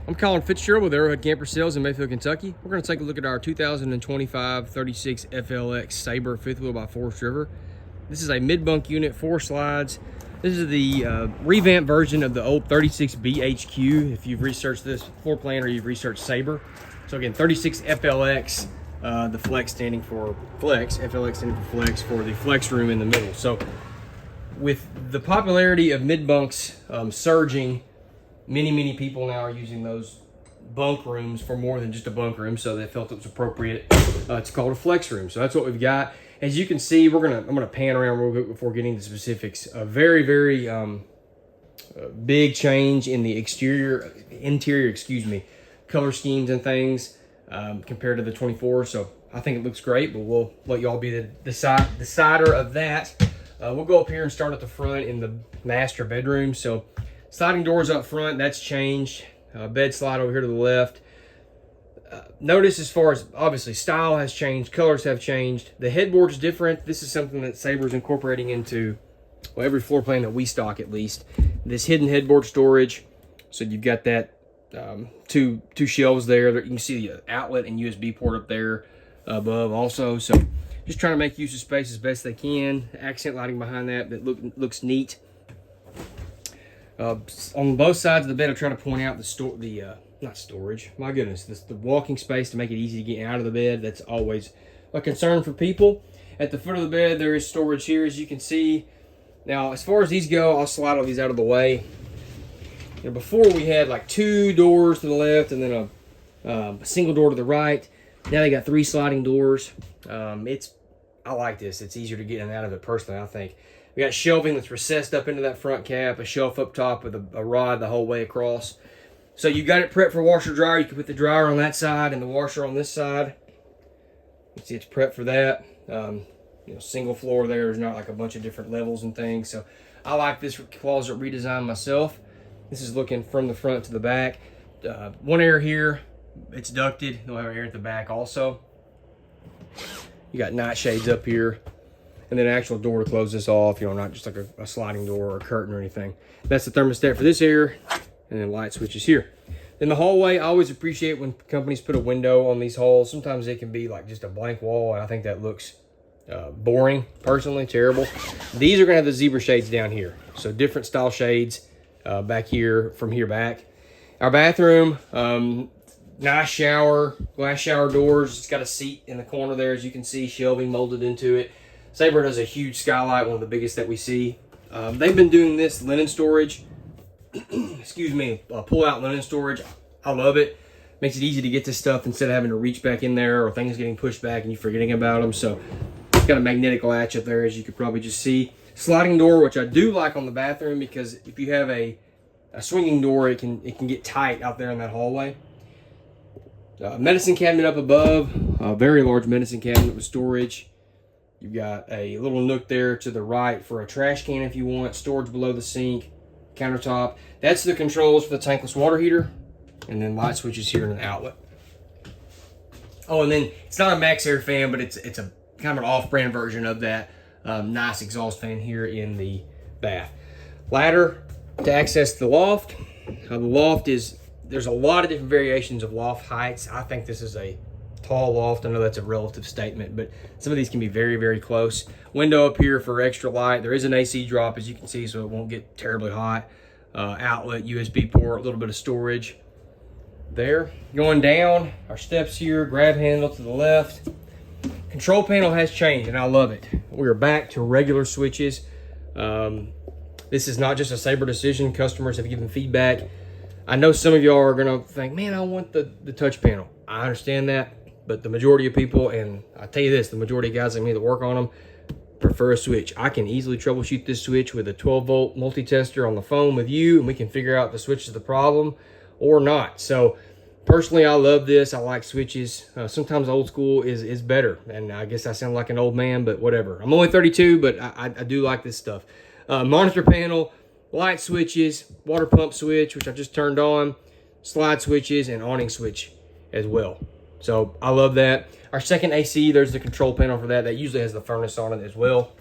I'm Colin Fitzgerald with Arrowhead Camper Sales in Mayfield, Kentucky. We're going to take a look at our 2025 36 FLX Sabre fifth wheel by Forest River. This is a mid-bunk unit, 4 slides. This is the revamped version of the old 36 BHQ. If you've researched this floor plan or you've researched Sabre. So again, 36 FLX, the flex standing for flex, FLX standing for flex, for the flex room in the middle. So with the popularity of mid-bunks surging, many people now are using those bunk rooms for more than just a bunk room, so they felt it was appropriate. It's called a flex room. So that's what we've got. As you can see, I'm gonna pan around real quick before getting to specifics. A very big change in the interior, color schemes and things compared to the 24. So I think it looks great, but we'll let y'all be the decider of that. We'll go up here and start at the front in the master bedroom. So sliding doors up front, that's changed. Bed slide over here to the left. Notice as far as, obviously, style has changed, colors have changed. The headboard's different. This is something that Sabre's incorporating into, well, every floor plan that we stock at least. This hidden headboard storage. So you've got that two shelves there. You can see the outlet and USB port up there above also. So just trying to make use of space as best they can. Accent lighting behind that looks neat. On both sides of the bed, I'm trying to point out not storage, my goodness, the walking space to make it easy to get out of the bed. That's always a concern for people. At the foot of the bed, there is storage here, as you can see. Now, as far as these go, I'll slide all these out of the way. You know, before we had like 2 doors to the left and then a single door to the right. Now they got 3 sliding doors. I like this. It's easier to get in and out of it personally, I think. We got shelving that's recessed up into that front cap, a shelf up top with a rod the whole way across. So you got it prepped for washer dryer. You can put the dryer on that side and the washer on this side. You can see it's prepped for that. Single floor there. There's not like a bunch of different levels and things. So I like this closet redesign myself. This is looking from the front to the back. One air here. It's ducted. They'll have air at the back also. You got night shades up here. And then an actual door to close this off, not just like a sliding door or a curtain or anything. That's the thermostat for this air, and then light switches here. In the hallway, I always appreciate when companies put a window on these halls. Sometimes it can be like just a blank wall, and I think that looks boring, personally, terrible. These are gonna have the zebra shades down here. So different style shades back here, from here back. Our bathroom, nice shower, glass shower doors. It's got a seat in the corner there, as you can see, shelving molded into it. Sabre does a huge skylight, one of the biggest that we see. They've been doing this linen storage. Pull-out linen storage. I love it. Makes it easy to get this stuff instead of having to reach back in there or things getting pushed back and you forgetting about them. So it's got a magnetic latch up there, as you could probably just see. Sliding door, which I do like on the bathroom, because if you have a swinging door, it can get tight out there in that hallway. Medicine cabinet up above. A very large medicine cabinet with storage. You've got a little nook there to the right for a trash can if you want. Storage below the sink, countertop. That's the controls for the tankless water heater. And then light switches here and an outlet. Oh, and then it's not a Max Air fan, but it's a kind of an off-brand version of that nice exhaust fan here in the bath. Ladder to access the loft. The loft there's a lot of different variations of loft heights. I think this is a tall loft. I know that's a relative statement, but some of these can be very close. Window up here for extra light. There is an AC drop, as you can see, so it won't get terribly hot. Outlet, USB port, a little bit of storage there. Going down, our steps here, grab handle to the left. Control panel has changed, and I love it. We are back to regular switches. This is not just a Sabre decision. Customers have given feedback. I know some of y'all are gonna think, man, I want the touch panel. I understand that. But the majority of people, and I tell you this, the majority of guys like me that work on them prefer a switch. I can easily troubleshoot this switch with a 12-volt multi-tester on the phone with you, and we can figure out the switch is the problem or not. So personally, I love this. I like switches. Sometimes old school is better, and I guess I sound like an old man, but whatever. I'm only 32, but I do like this stuff. Monitor panel, light switches, water pump switch, which I just turned on, slide switches, and awning switch as well. So I love that. Our second AC, there's the control panel for that. That usually has the furnace on it as well.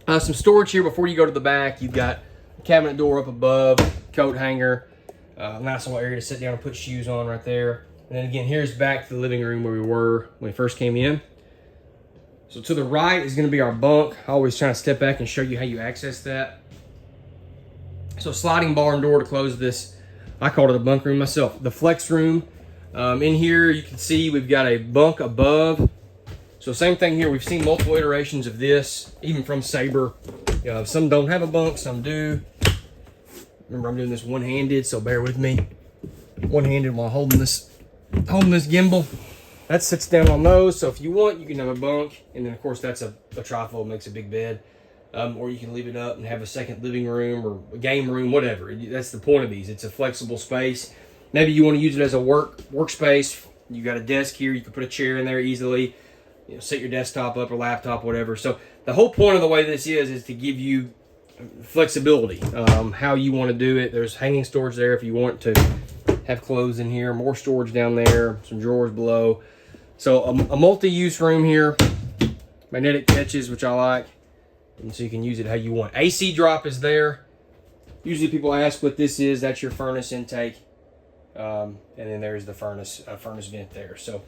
Some storage here before you go to the back. You've got a cabinet door up above, coat hanger, Nice little area to sit down and put shoes on right there. And then again, here's back to the living room where we were when we first came in. So to the right is going to be our bunk. I always try to step back and show you how you access that. So sliding barn door to close this. I called it a bunk room myself. The flex room. In here, you can see we've got a bunk above. So same thing here. We've seen multiple iterations of this, even from Sabre. Some don't have a bunk, some do. Remember, I'm doing this one-handed, so bear with me. One-handed while holding this gimbal. That sits down on those, so if you want, you can have a bunk, and then of course that's a trifold, makes a big bed. Or you can leave it up and have a second living room or a game room, whatever. That's the point of these. It's a flexible space. Maybe you want to use it as a workspace. You got a desk here, you can put a chair in there easily. Set your desktop up or laptop, whatever. So the whole point of the way this is to give you flexibility, how you want to do it. There's hanging storage there if you want to have clothes in here, more storage down there, some drawers below. So a multi-use room here, magnetic catches, which I like, and so you can use it how you want. AC drop is there. Usually people ask what this is. That's your furnace intake, and then there's the furnace vent there. So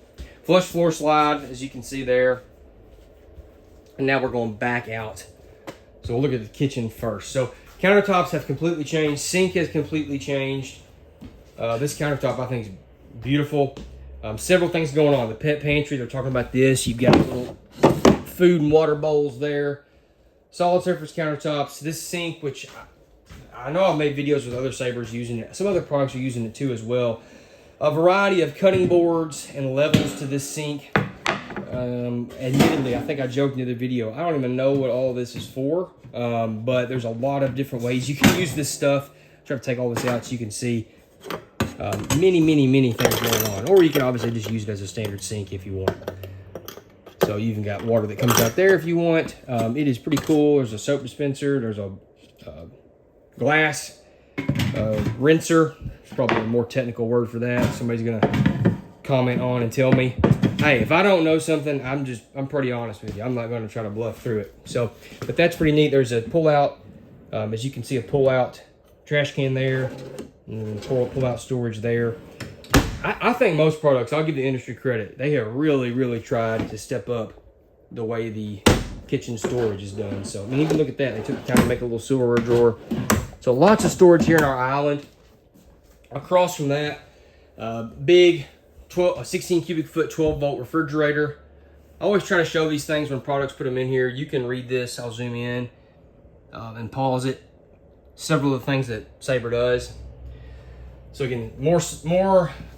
flush floor slide, as you can see there. And now we're going back out. So we'll look at the kitchen first. So countertops have completely changed. Sink has completely changed. This countertop I think is beautiful. Several things going on. The pet pantry, they're talking about this. You've got little food and water bowls there. Solid surface countertops. This sink, which I know I've made videos with other Sabres using it. Some other products are using it too as well. A variety of cutting boards and levels to this sink. Admittedly, I think I joked in the other video, I don't even know what all this is for, but there's a lot of different ways you can use this stuff. Try to take all this out so you can see many things going on. Or you can obviously just use it as a standard sink if you want. So you even got water that comes out there if you want. It is pretty cool. There's a soap dispenser. There's a glass rinser. It's probably a more technical word for that. Somebody's gonna comment on and tell me. Hey, if I don't know something, I'm pretty honest with you. I'm not going to try to bluff through it. So, but that's pretty neat. There's a pull-out, as you can see, a pull-out trash can there, and pull-out storage there. I think most products, I'll give the industry credit, they have really tried to step up the way the kitchen storage is done. So, I mean, even look at that. They took the time to make a little silverware drawer. So, lots of storage here in our island. Across from that, big a 16 cubic foot 12 volt refrigerator. I always try to show these things when products put them in here. You can read this. I'll zoom in and pause it. Several of the things that Sabre does. So again, more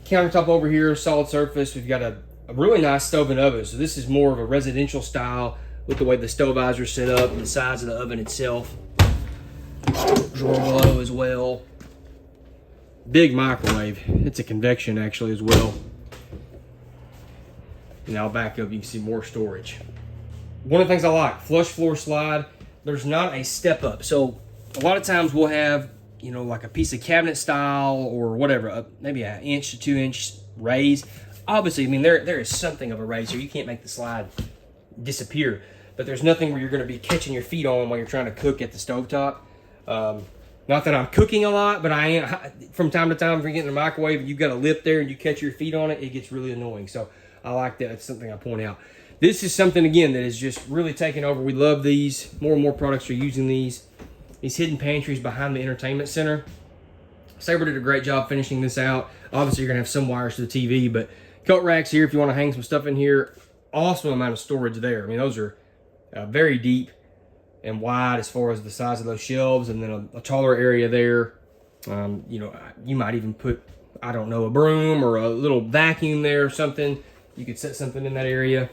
countertop over here, solid surface. We've got a really nice stove and oven. So this is more of a residential style with the way the stove eyes are set up and the size of the oven itself. Drawer below as well. Big microwave. It's a convection actually as well. Now back up, you can see more storage. One of the things I like, flush floor slide. There's not a step up. So a lot of times we'll have, like a piece of cabinet style or whatever, maybe an inch to 2 inch raise. Obviously, I mean, there is something of a raise here. You can't make the slide disappear, but there's nothing where you're going to be catching your feet on while you're trying to cook at the stovetop. Not that I'm cooking a lot, but I am. From time to time, if you're getting in the microwave and you've got a lip there and you catch your feet on it, it gets really annoying. So I like that. It's something I point out. This is something, again, that is just really taking over. We love these. More and more products are using these. These hidden pantries behind the entertainment center. Sabre did a great job finishing this out. Obviously, you're going to have some wires to the TV, but coat racks here if you want to hang some stuff in here. Awesome amount of storage there. I mean, those are very deep and wide as far as the size of those shelves, and then a taller area there. You might even put, I don't know, a broom or a little vacuum there or something. You could set something in that area.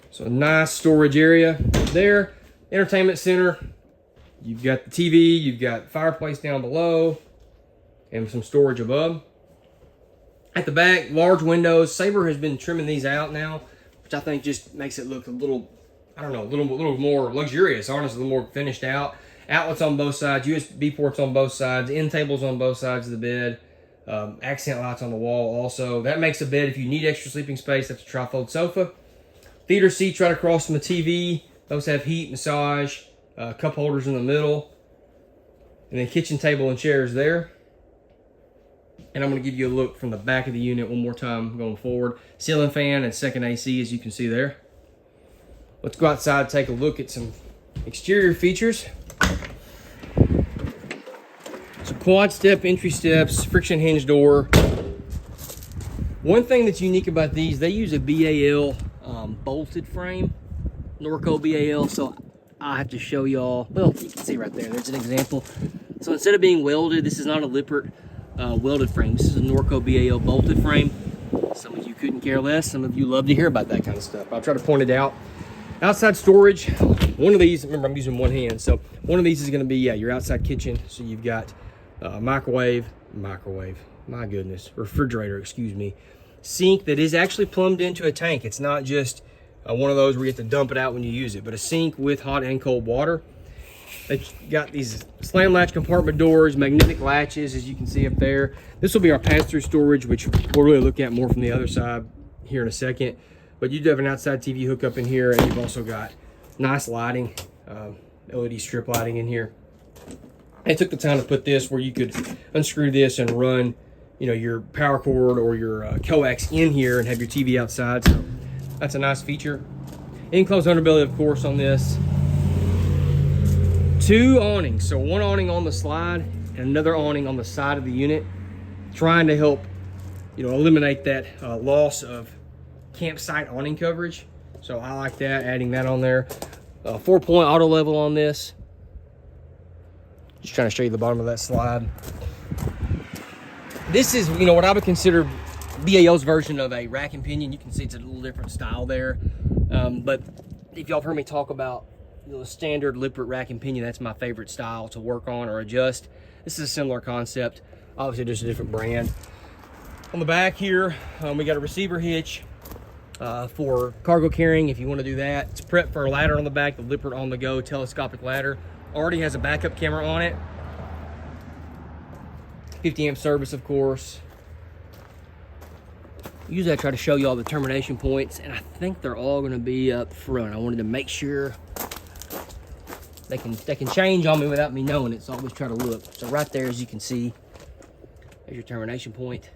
So a nice storage area there. Entertainment center. You've got the TV, you've got fireplace down below, and some storage above. At the back, large windows. Sabre has been trimming these out now, which I think just makes it look a little, I don't know, a little more luxurious, honestly, a little more finished out. Outlets on both sides, USB ports on both sides, end tables on both sides of the bed, accent lights on the wall also. That makes a bed if you need extra sleeping space. That's a trifold sofa. Theater seats right across from the TV. Those have heat, massage, cup holders in the middle. And then kitchen table and chairs there. And I'm going to give you a look from the back of the unit one more time going forward. Ceiling fan and second AC, as you can see there. Let's go outside and take a look at some exterior features. So quad step entry steps, friction hinge door. One thing that's unique about these, they use a BAL bolted frame, Norco BAL. So I have to show y'all. Well, you can see right there. There's an example. So instead of being welded, this is not a Lippert welded frame. This is a Norco BAL bolted frame. Some of you couldn't care less. Some of you love to hear about that kind of stuff. I'll try to point it out. Outside storage. One of these. Remember, I'm using one hand. So one of these is going to be your outside kitchen. So you've got microwave. My goodness, refrigerator. Excuse me. Sink that is actually plumbed into a tank. It's not just one of those where you have to dump it out when you use it, but a sink with hot and cold water. They've got these slam latch compartment doors, magnetic latches, as you can see up there. This will be our pass-through storage, which we'll really look at more from the other side here in a second. But you do have an outside TV hookup in here, and you've also got nice lighting, LED strip lighting in here. They took the time to put this where you could unscrew this and run, your power cord or your coax in here and have your TV outside. So that's a nice feature. Enclosed underbelly, of course, on this. 2 awnings, so one awning on the slide and another awning on the side of the unit, trying to help, eliminate that loss of campsite awning coverage. So I like that, adding that on there. 4-point auto level on this. Just trying to show you the bottom of that slide. This is, what I would consider BAL's version of a rack and pinion. You can see it's a little different style there. But if y'all have heard me talk about the standard Lippert rack and pinion, that's my favorite style to work on or adjust. This is a similar concept, obviously just a different brand. On the back here, we got a receiver hitch for cargo carrying if you want to do that. It's prepped for a ladder on the back, the Lippert On The Go telescopic ladder. Already has a backup camera on it. 50 amp service, of course. Usually I try to show you all the termination points, and I think they're all going to be up front. I wanted to make sure they can change on me without me knowing it, so I always try to look. So right there, as you can see, there's your termination point,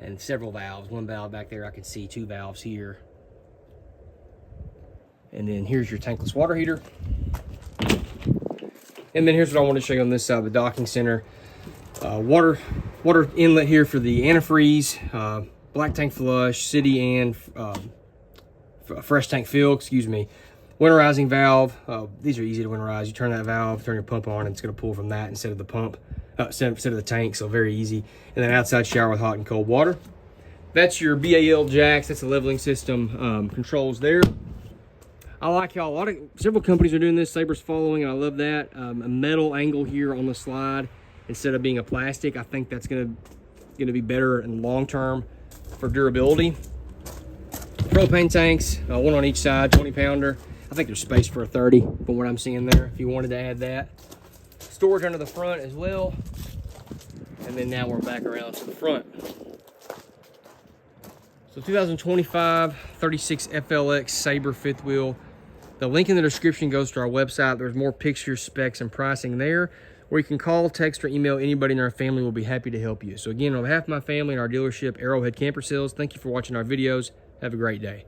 and several valves. One valve back there, I can see 2 valves here. And then here's your tankless water heater. And then here's what I want to show you on this side of the docking center. Water inlet here for the antifreeze, black tank flush, city and fresh tank fill, excuse me. Winterizing valve. These are easy to winterize. You turn that valve, turn your pump on, and it's going to pull from that instead of the pump, instead of the tank, so very easy. And then outside shower with hot and cold water. That's your BAL jacks. That's the leveling system controls there. I like how several companies are doing this. Sabre's following, and I love that. A metal angle here on the slide instead of being a plastic. I think that's going to be better in long term for durability. Propane tanks, one on each side, 20-pounder. I think there's space for a 30 from what I'm seeing there if you wanted to add that. Storage under the front as well. And then now we're back around to the front. So 2025 36 FLX Sabre 5th wheel. The link in the description goes to our website. There's more pictures, specs, and pricing there. Or you can call, text, or email anybody in our family. We'll be happy to help you. So again, on behalf of my family and our dealership, Arrowhead Camper Sales, thank you for watching our videos. Have a great day.